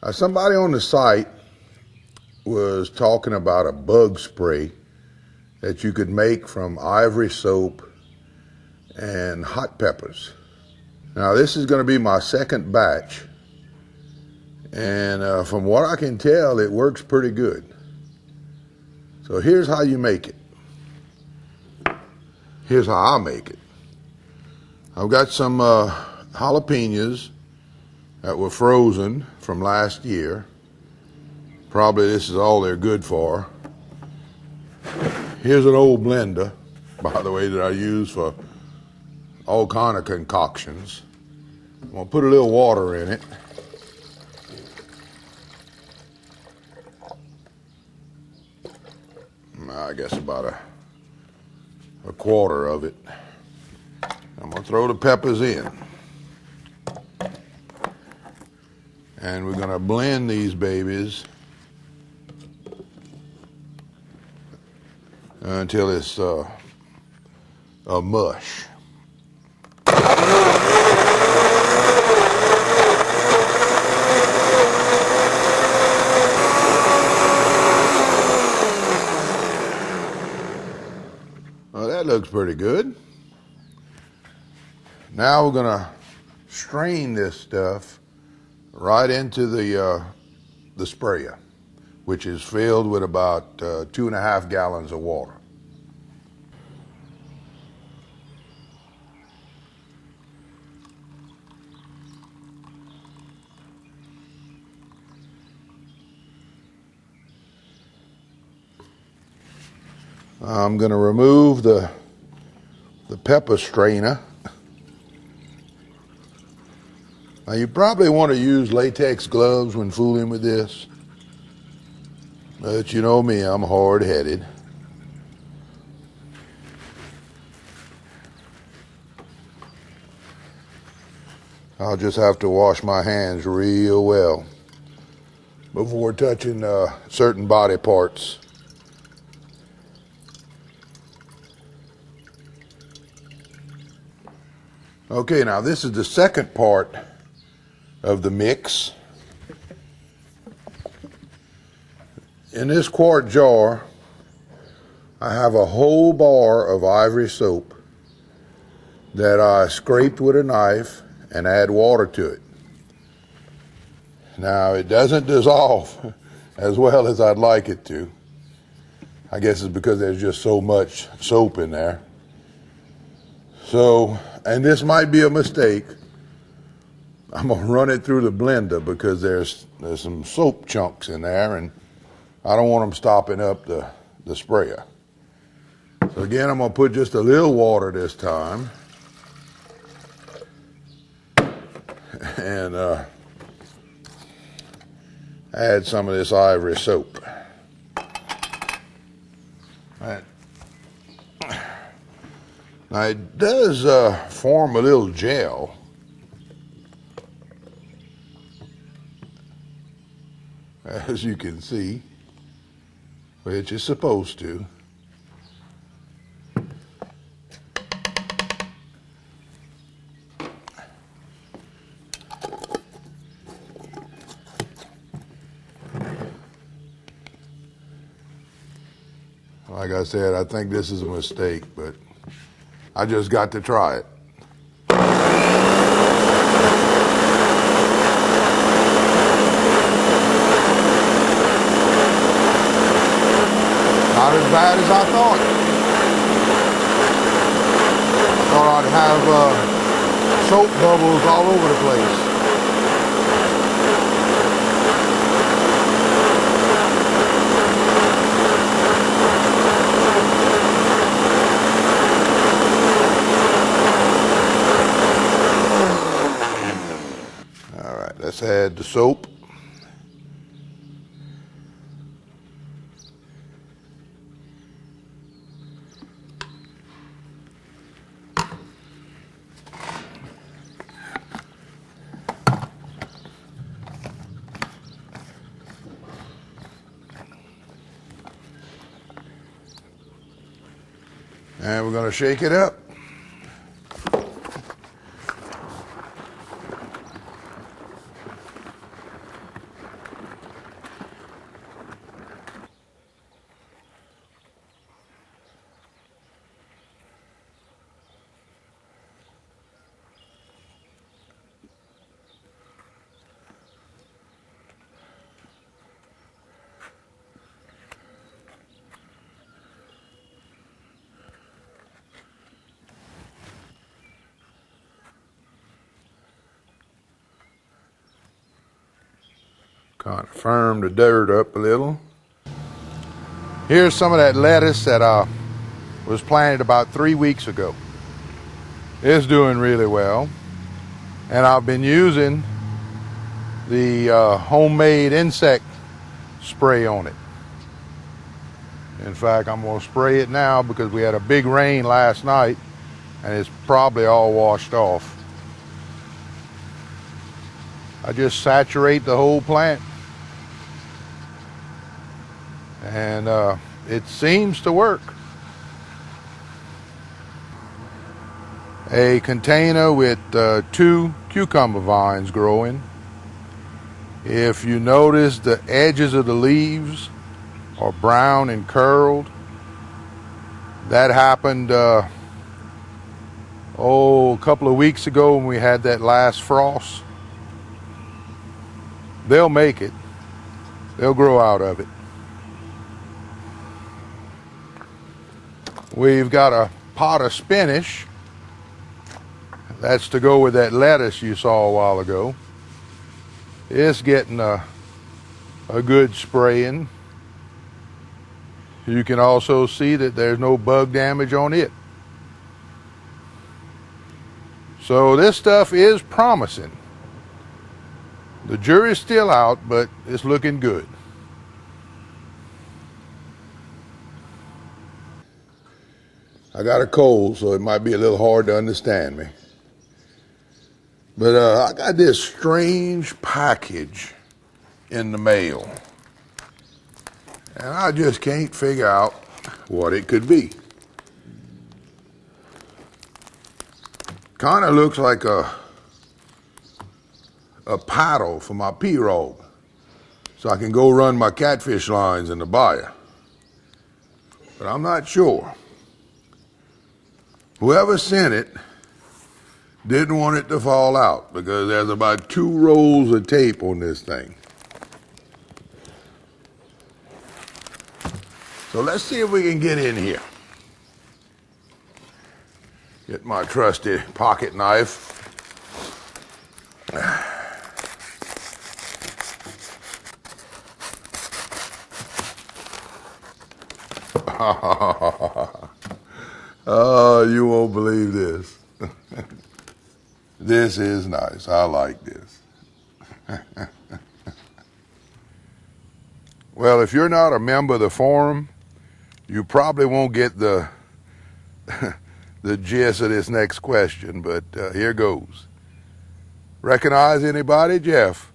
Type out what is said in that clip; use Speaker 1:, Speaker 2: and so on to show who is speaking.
Speaker 1: Somebody on the site was talking about a bug spray that you could make from ivory soap and hot peppers. Now this is going to be my second batch, and from what I can tell, it works pretty good. So here's how you make it. Here's how I make it. I've got some jalapenos that were frozen from last year. Probably this is all they're good for. Here's an old blender, by the way, that I use for all kind of concoctions. I'm gonna put a little water in it. I guess about a quarter of it. I'm gonna throw the peppers in. And we're gonna blend these babies until it's a mush. Well, that looks pretty good. Now we're gonna strain this stuff right into the sprayer, which is filled with about 2.5 gallons of water. I'm going to remove the pepper strainer. Now you probably want to use latex gloves when fooling with this, but you know me, I'm hard-headed. I'll just have to wash my hands real well before touching certain body parts. Okay, now this is the second part of the mix. In this quart jar, I have a whole bar of ivory soap that I scraped with a knife and add water to it. Now, it doesn't dissolve as well as I'd like it to. I guess it's because there's just so much soap in there. So, and this might be a mistake, I'm gonna run it through the blender because there's some soap chunks in there and I don't want them stopping up the sprayer. So again, I'm gonna put just a little water this time. And add some of this ivory soap. Right. Now it does form a little gel. As you can see, which is supposed to. Like I said, I think this is a mistake, but I just got to try it. Not as bad as I thought. I thought I'd have soap bubbles all over the place. All right, let's add the soap. And we're going to shake it up. Kind of firm the dirt up a little. Here's some of that lettuce that was planted about 3 weeks ago. It's doing really well. And I've been using the homemade insect spray on it. In fact, I'm going to spray it now because we had a big rain last night and it's probably all washed off. I just saturate the whole plant. And it seems to work. A container with 2 cucumber vines growing. If you notice, the edges of the leaves are brown and curled. That happened a couple of weeks ago when we had that last frost. They'll make it. They'll grow out of it. We've got a pot of spinach. That's to go with that lettuce you saw a while ago. It's getting a good spraying. You can also see that there's no bug damage on it. So this stuff is promising. The jury's still out, but it's looking good. I got a cold, so it might be a little hard to understand me. But I got this strange package in the mail. And I just can't figure out what it could be. Kind of looks like a paddle for my Pirogue, so I can go run my catfish lines in the bayou. But I'm not sure. Whoever sent it didn't want it to fall out because there's about 2 rolls of tape on this thing. So let's see if we can get in here. Get my trusty pocket knife. Oh, you won't believe this. This is nice. I like this. Well, if you're not a member of the forum, you probably won't get the gist of this next question, but here goes. Recognize anybody, Jeff?